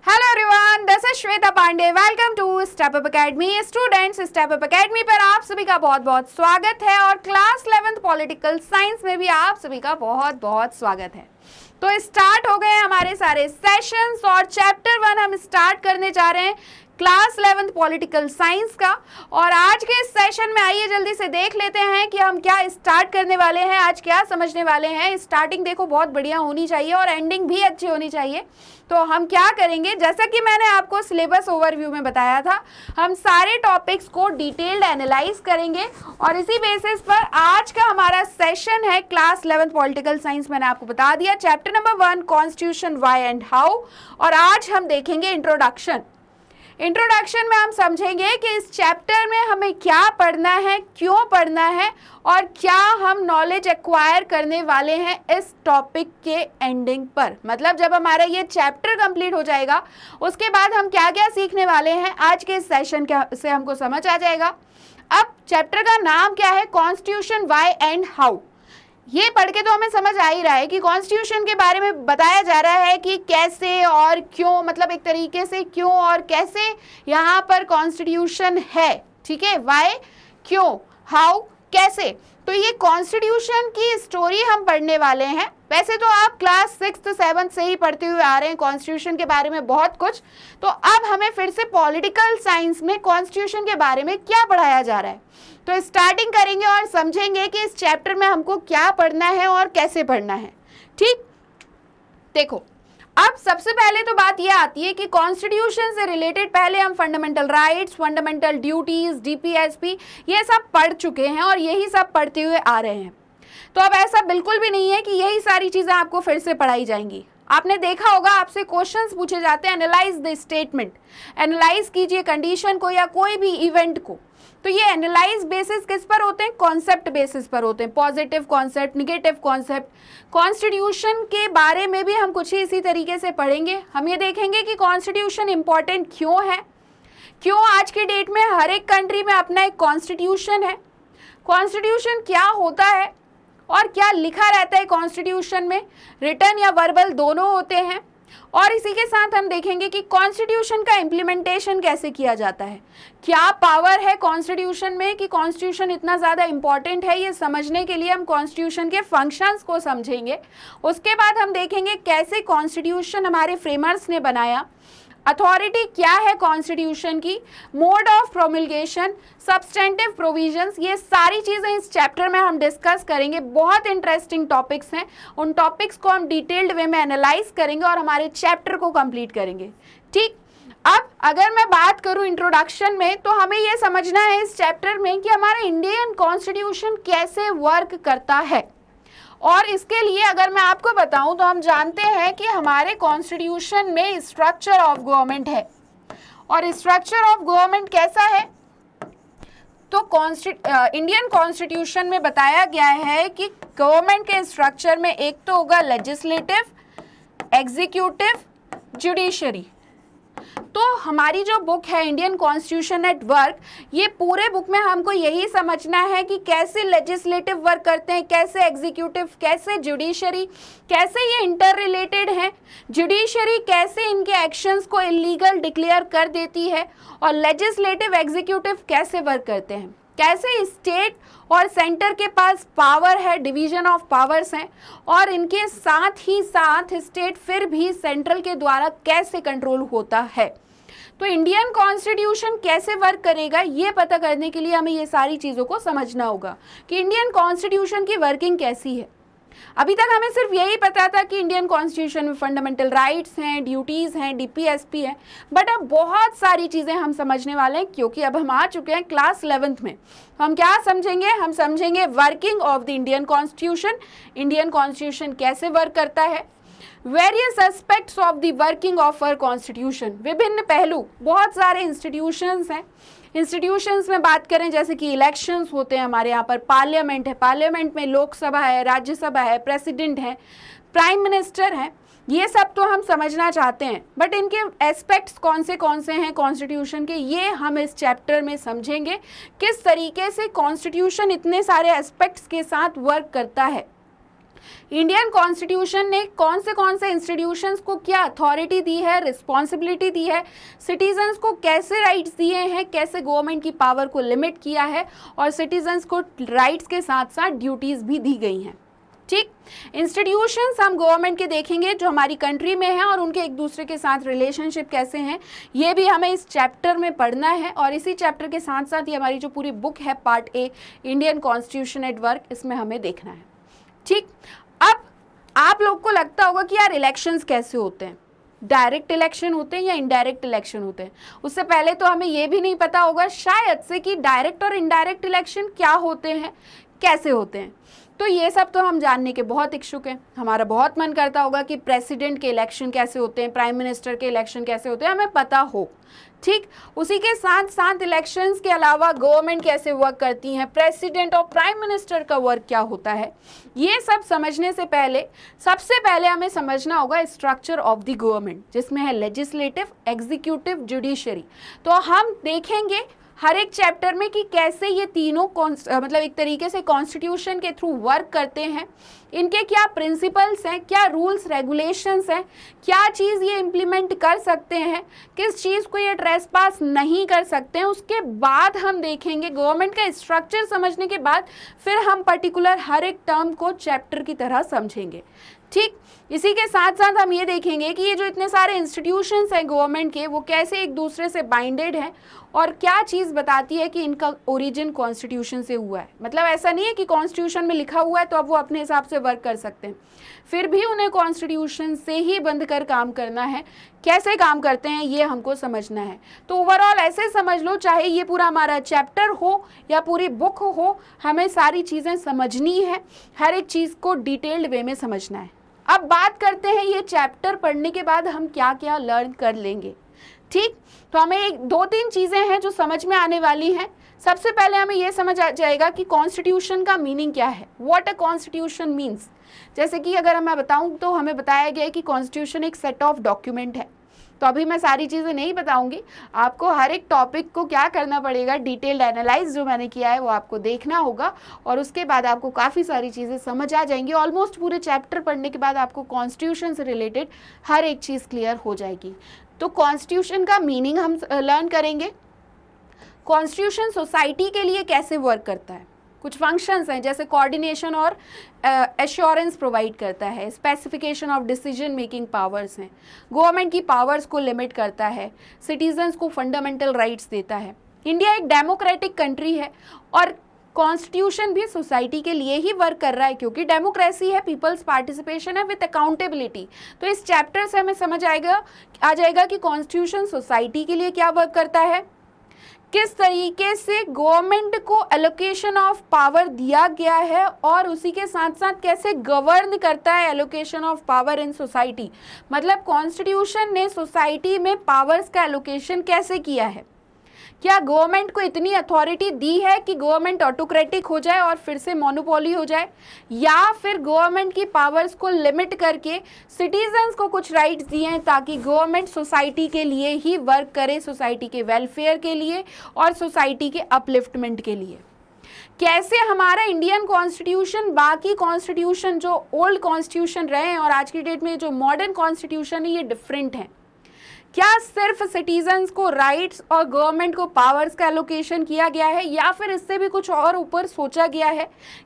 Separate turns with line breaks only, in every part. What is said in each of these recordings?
Hello everyone, this is Shweta Pandey. Welcome to Step Up Academy. Students, Step Up Academy पर आप सभी का बहुत बहुत स्वागत है और क्लास 11th पॉलिटिकल साइंस में भी आप सभी का बहुत बहुत स्वागत है। तो स्टार्ट हो गए हमारे सारे सेशंस और चैप्टर 1 हम स्टार्ट करने जा रहे हैं क्लास 11th पॉलिटिकल साइंस का। और आज के इस सेशन में आइए जल्दी से देख लेते हैं कि हम क्या स्टार्ट करने वाले हैं, आज क्या समझने वाले हैं। स्टार्टिंग देखो बहुत बढ़िया होनी चाहिए और एंडिंग भी अच्छी होनी चाहिए। तो हम क्या करेंगे, जैसा कि मैंने आपको सिलेबस ओवरव्यू में बताया था, हम सारे टॉपिक्स को डिटेल्ड एनालाइज करेंगे और इसी बेसिस पर आज का हमारा सेशन है क्लास 11th पॉलिटिकल साइंस। मैंने आपको बता दिया chapter number 1 constitution why and how. और आज हम देखेंगे इंट्रोडक्शन में हम समझेंगे कि इस चैप्टर में हमें क्या पढ़ना है, क्यों पढ़ना है और क्या हम नॉलेज एक्वायर करने वाले हैं इस टॉपिक के एंडिंग पर। मतलब जब हमारा ये चैप्टर कंप्लीट हो जाएगा उसके बाद हम क्या क्या सीखने वाले हैं आज के इस सेशन से हमको समझ आ जाएगा। अब चैप्टर का नाम क्या है, कॉन्स्टिट्यूशन व्हाई एंड हाउ। ये पढ़ के तो हमें समझ आ ही रहा है कि कॉन्स्टिट्यूशन के बारे में बताया जा रहा है कि कैसे और क्यों, मतलब एक तरीके से क्यों और कैसे यहाँ पर कॉन्स्टिट्यूशन है। ठीक है, व्हाई, क्यों, हाउ, कैसे। तो ये कॉन्स्टिट्यूशन की स्टोरी हम पढ़ने वाले हैं। वैसे तो आप क्लास 6th 7th से ही पढ़ते हुए आ रहे हैं कॉन्स्टिट्यूशन के बारे में बहुत कुछ। तो अब हमें फिर से पॉलिटिकल साइंस में कॉन्स्टिट्यूशन के बारे में क्या पढ़ाया जा रहा है, तो स्टार्टिंग करेंगे और समझेंगे कि इस चैप्टर में हमको क्या पढ़ना है और कैसे पढ़ना है। ठीक, देखो अब सबसे पहले तो बात यह आती है कि कॉन्स्टिट्यूशन से रिलेटेड पहले हम fundamental rights, fundamental duties, DPSP ये सब पढ़ चुके हैं और यही सब पढ़ते हुए आ रहे हैं। तो अब ऐसा बिल्कुल भी नहीं है कि यही सारी चीजें आपको फिर से पढ़ाई जाएंगी। आपने देखा होगा आपसे क्वेश्चंस पूछे जाते हैं, एनालाइज द स्टेटमेंट, एनालाइज कीजिए कंडीशन को या कोई भी इवेंट को। तो ये एनालाइज बेसिस किस पर होते हैं, कॉन्सेप्ट बेसिस पर होते हैं, positive concept, negative concept. Constitution के बारे में भी हम कुछ ही इसी तरीके से पढ़ेंगे। हम ये देखेंगे कि कॉन्स्टिट्यूशन इंपॉर्टेंट क्यों है, क्यों आज की डेट में हर एक कंट्री में अपना एक कॉन्स्टिट्यूशन है, कॉन्स्टिट्यूशन क्या होता है और क्या लिखा रहता है कॉन्स्टिट्यूशन में, रिटन या वर्बल दोनों होते हैं। और इसी के साथ हम देखेंगे कि कॉन्स्टिट्यूशन का इम्प्लीमेंटेशन कैसे किया जाता है, क्या पावर है कॉन्स्टिट्यूशन में कि कॉन्स्टिट्यूशन इतना ज़्यादा इम्पॉर्टेंट है। ये समझने के लिए हम कॉन्स्टिट्यूशन के फंक्शंस को समझेंगे। उसके बाद हम देखेंगे कैसे कॉन्स्टिट्यूशन हमारे फ्रेमर्स ने बनाया, अथॉरिटी क्या है कॉन्स्टिट्यूशन की, मोड ऑफ प्रोमulgation, सब्सटेंटिव प्रोविजंस, ये सारी चीज़ें इस चैप्टर में हम डिस्कस करेंगे। बहुत इंटरेस्टिंग टॉपिक्स हैं, उन टॉपिक्स को हम डिटेल्ड वे में एनालाइज करेंगे और हमारे चैप्टर को कंप्लीट करेंगे। ठीक, अब अगर मैं बात करूं इंट्रोडक्शन में, तो हमें ये समझना है इस चैप्टर में कि हमारा इंडियन कॉन्स्टिट्यूशन कैसे वर्क करता है। और इसके लिए अगर मैं आपको बताऊं तो हम जानते हैं कि हमारे कॉन्स्टिट्यूशन में स्ट्रक्चर ऑफ गवर्नमेंट है। और स्ट्रक्चर ऑफ गवर्नमेंट कैसा है, तो इंडियन कॉन्स्टिट्यूशन में बताया गया है कि गवर्नमेंट के स्ट्रक्चर में एक तो होगा लेजिस्लेटिव, एग्जीक्यूटिव, जुडिशरी। तो हमारी जो बुक है इंडियन कॉन्स्टिट्यूशन एट वर्क, ये पूरे बुक में हमको यही समझना है कि कैसे लेजिस्लेटिव वर्क करते हैं, कैसे एग्जीक्यूटिव, कैसे जुडिशरी, कैसे ये इंटर रिलेटेड हैं, जुडिशरी कैसे इनके एक्शंस को इलीगल डिक्लेयर कर देती है और लेजिस्लेटिव एग्जीक्यूटिव कैसे वर्क करते हैं, कैसे स्टेट और सेंटर के पास पावर है, डिवीजन ऑफ पावर्स हैं और इनके साथ ही साथ स्टेट फिर भी सेंट्रल के द्वारा कैसे कंट्रोल होता है। तो इंडियन कॉन्स्टिट्यूशन कैसे वर्क करेगा ये पता करने के लिए हमें ये सारी चीज़ों को समझना होगा कि इंडियन कॉन्स्टिट्यूशन की वर्किंग कैसी है। अभी तक हमें सिर्फ यही पता था कि इंडियन कॉन्स्टिट्यूशन में फंडामेंटल राइट्स हैं, ड्यूटीज़ हैं, डीपीएसपी है, बट अब बहुत सारी चीज़ें हम समझने वाले हैं क्योंकि अब हम आ चुके हैं क्लास 11th में। हम क्या समझेंगे, हम समझेंगे working of the Indian constitution, Indian constitution कैसे वर्क करता है, various aspects of the working of our constitution, विभिन्न पहलू, बहुत सारे इंस्टीट्यूशंस हैं। इंस्टीट्यूशंस में बात करें जैसे कि इलेक्शंस होते हैं हमारे यहाँ पर, पार्लियामेंट है, पार्लियामेंट में लोकसभा है, राज्यसभा है, प्रेसिडेंट है, प्राइम मिनिस्टर है, ये सब तो हम समझना चाहते हैं। बट इनके एस्पेक्ट्स कौन से हैं कॉन्स्टिट्यूशन के, ये हम इस चैप्टर में समझेंगे, किस तरीके से कॉन्स्टिट्यूशन इतने सारे एस्पेक्ट्स के साथ वर्क करता है। इंडियन कॉन्स्टिट्यूशन ने कौन से इंस्टीट्यूशंस को क्या अथॉरिटी दी है, रिस्पॉन्सिबिलिटी दी है, सिटीजन्स को कैसे राइट्स दिए हैं, कैसे गवर्नमेंट की पावर को लिमिट किया है और सिटीजन्स को राइट्स के साथ साथ ड्यूटीज़ भी दी गई हैं। ठीक, इंस्टीट्यूशंस हम गवर्नमेंट के देखेंगे जो हमारी कंट्री में हैं और उनके एक दूसरे के साथ रिलेशनशिप कैसे हैं, ये भी हमें इस चैप्टर में पढ़ना है। और इसी चैप्टर के साथ साथ ये हमारी जो पूरी बुक है part A Indian constitution at work, इसमें हमें देखना है। ठीक, अब आप लोग को लगता होगा कि यार इलेक्शंस कैसे होते हैं, डायरेक्ट इलेक्शन होते हैं या इनडायरेक्ट इलेक्शन होते हैं। उससे पहले तो हमें ये भी नहीं पता होगा शायद से कि डायरेक्ट और इनडायरेक्ट इलेक्शन क्या होते हैं, कैसे होते हैं। तो ये सब तो हम जानने के बहुत इच्छुक हैं। हमारा बहुत मन करता होगा कि प्रेसिडेंट के इलेक्शन कैसे होते हैं, प्राइम मिनिस्टर के इलेक्शन कैसे होते हैं, हमें पता हो। ठीक, उसी के साथ साथ इलेक्शंस के अलावा गवर्नमेंट कैसे वर्क करती हैं, प्रेसिडेंट और प्राइम मिनिस्टर का वर्क क्या होता है, ये सब समझने से पहले सबसे पहले हमें समझना होगा स्ट्रक्चर ऑफ द गवर्नमेंट, जिसमें है लेजिस्लेटिव, एग्जीक्यूटिव, जुडिशरी। तो हम देखेंगे हर एक चैप्टर में कि कैसे ये तीनों मतलब एक तरीके से कॉन्स्टिट्यूशन के थ्रू वर्क करते हैं, इनके क्या प्रिंसिपल्स हैं, क्या रूल्स रेगुलेशंस हैं, क्या चीज़ ये इम्प्लीमेंट कर सकते हैं, किस चीज़ को ये ट्रेसपास नहीं कर सकते हैं। उसके बाद हम देखेंगे गवर्नमेंट का स्ट्रक्चर समझने के बाद फिर हम पर्टिकुलर हर एक टर्म को चैप्टर की तरह समझेंगे। ठीक, इसी के साथ साथ हम ये देखेंगे कि ये जो इतने सारे इंस्टीट्यूशंस हैं गवर्नमेंट के, वो कैसे एक दूसरे से बाइंडेड हैं और क्या चीज़ बताती है कि इनका ओरिजिन कॉन्स्टिट्यूशन से हुआ है। मतलब ऐसा नहीं है कि कॉन्स्टिट्यूशन में लिखा हुआ है तो अब वो अपने हिसाब से वर्क कर सकते हैं, फिर भी उन्हें कॉन्स्टिट्यूशन से ही बंध कर काम करना है। कैसे काम करते हैं ये हमको समझना है। तो ओवरऑल ऐसे समझ लो, चाहे ये पूरा हमारा चैप्टर हो या पूरी बुक हो, हमें सारी चीज़ें समझनी है, हर एक चीज़ को डिटेल्ड वे में समझना है। अब बात करते हैं ये चैप्टर पढ़ने के बाद हम क्या क्या लर्न कर लेंगे। ठीक, तो हमें एक दो तीन चीज़ें हैं जो समझ में आने वाली हैं। सबसे पहले हमें ये समझ आ जाएगा कि कॉन्स्टिट्यूशन का मीनिंग क्या है, व्हाट अ कॉन्स्टिट्यूशन मीन्स। जैसे कि अगर मैं बताऊं तो हमें बताया गया है कि कॉन्स्टिट्यूशन एक सेट ऑफ डॉक्यूमेंट है। तो अभी मैं सारी चीज़ें नहीं बताऊंगी, आपको हर एक टॉपिक को क्या करना पड़ेगा, डिटेल्ड एनालाइज जो मैंने किया है वो आपको देखना होगा और उसके बाद आपको काफ़ी सारी चीज़ें समझ आ जाएंगी। ऑलमोस्ट पूरे चैप्टर पढ़ने के बाद आपको कॉन्स्टिट्यूशन से रिलेटेड हर एक चीज़ क्लियर हो जाएगी। तो कॉन्स्टिट्यूशन का मीनिंग हम लर्न करेंगे। कॉन्स्टिट्यूशन सोसाइटी के लिए कैसे वर्क करता है, कुछ फंक्शंस हैं जैसे कोऑर्डिनेशन और एश्योरेंस प्रोवाइड करता है, specification of decision making powers हैं, गवर्नमेंट की पावर्स को लिमिट करता है, सिटीजन्स को फंडामेंटल राइट्स देता है। इंडिया एक डेमोक्रेटिक कंट्री है और कॉन्स्टिट्यूशन भी सोसाइटी के लिए ही वर्क कर रहा है क्योंकि डेमोक्रेसी है, पीपल्स पार्टिसिपेशन है विद अकाउंटेबिलिटी। तो इस चैप्टर से हमें समझ आ जाएगा कि कॉन्स्टिट्यूशन सोसाइटी के लिए क्या वर्क करता है, किस तरीके से गवर्नमेंट को एलोकेशन ऑफ पावर दिया गया है और उसी के साथ साथ कैसे गवर्न करता है allocation of power in society. मतलब कॉन्स्टिट्यूशन ने सोसाइटी में पावर्स का एलोकेशन कैसे किया है, क्या गवर्नमेंट को इतनी अथॉरिटी दी है कि गवर्नमेंट ऑटोक्रेटिक हो जाए और फिर से मोनोपोली हो जाए, या फिर गवर्नमेंट की पावर्स को लिमिट करके सिटीजन्स को कुछ राइट्स दिए हैं ताकि गवर्नमेंट सोसाइटी के लिए ही वर्क करे, सोसाइटी के वेलफेयर के लिए और सोसाइटी के अपलिफ्टमेंट के लिए। कैसे हमारा इंडियन कॉन्स्टिट्यूशन बाकी कॉन्स्टिट्यूशन जो ओल्ड कॉन्स्टिट्यूशन रहे हैं और आज की डेट में जो मॉडर्न कॉन्स्टिट्यूशन है ये डिफरेंट है। क्या सिर्फ सिटीजन्स को राइट्स और गवर्नमेंट को पावर्स का एलोकेशन किया गया है या फिर इससे भी कुछ और ऊपर सोचा गया है?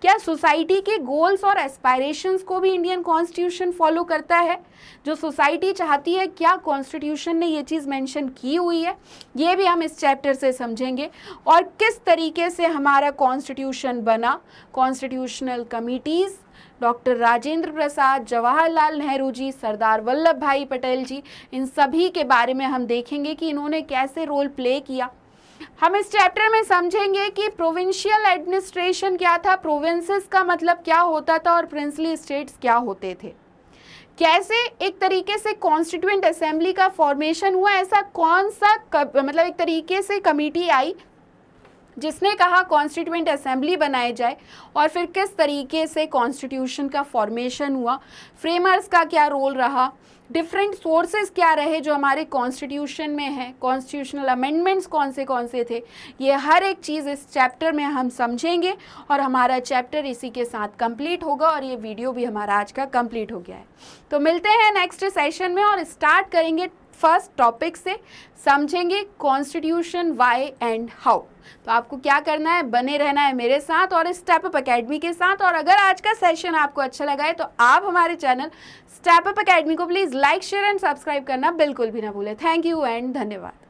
क्या सोसाइटी के गोल्स और एस्पायरेशंस को भी इंडियन कॉन्स्टिट्यूशन फॉलो करता है? जो सोसाइटी चाहती है क्या कॉन्स्टिट्यूशन ने ये चीज़ मेंशन की हुई है? ये भी हम इस चैप्टर से समझेंगे। और किस तरीके से हमारा कॉन्स्टिट्यूशन बना, constitutional committees, doctor Rajendra Prasad, Jawaharlal Nehru ji, Sardar Vallabh भाई पटेल जी, इन सभी के बारे में हम देखेंगे कि इन्होंने कैसे रोल प्ले किया। हम इस चैप्टर में समझेंगे कि प्रोविंशियल एडमिनिस्ट्रेशन क्या था, प्रोविंसेस का मतलब क्या होता था और प्रिंसली स्टेट्स क्या होते थे। कैसे एक तरीके से कॉन्स्टिट्यूएंट असेंबली का फॉर्मेशन हुआ, ऐसा कौन सा मतलब एक तरीके से कमेटी आई जिसने कहा कॉन्स्टिट्यूएंट असेंबली बनाई जाए और फिर किस तरीके से कॉन्स्टिट्यूशन का फॉर्मेशन हुआ, फ्रेमर्स का क्या रोल रहा, डिफरेंट सोर्सेज क्या रहे जो हमारे कॉन्स्टिट्यूशन में है, कॉन्स्टिट्यूशनल अमेंडमेंट्स कौन से थे, ये हर एक चीज़ इस चैप्टर में हम समझेंगे और हमारा चैप्टर इसी के साथ कंप्लीट होगा और ये वीडियो भी हमारा आज का कंप्लीट हो गया है। तो मिलते हैं नेक्स्ट सेशन में और स्टार्ट करेंगे फर्स्ट टॉपिक से, समझेंगे कॉन्स्टिट्यूशन व्हाई एंड हाउ। तो आपको क्या करना है, बने रहना है मेरे साथ और स्टेप अप एकेडमी के साथ। और अगर आज का सेशन आपको अच्छा लगा है तो आप हमारे चैनल स्टेप अप एकेडमी को please like share and subscribe करना बिल्कुल भी ना भूलें। थैंक यू एंड धन्यवाद।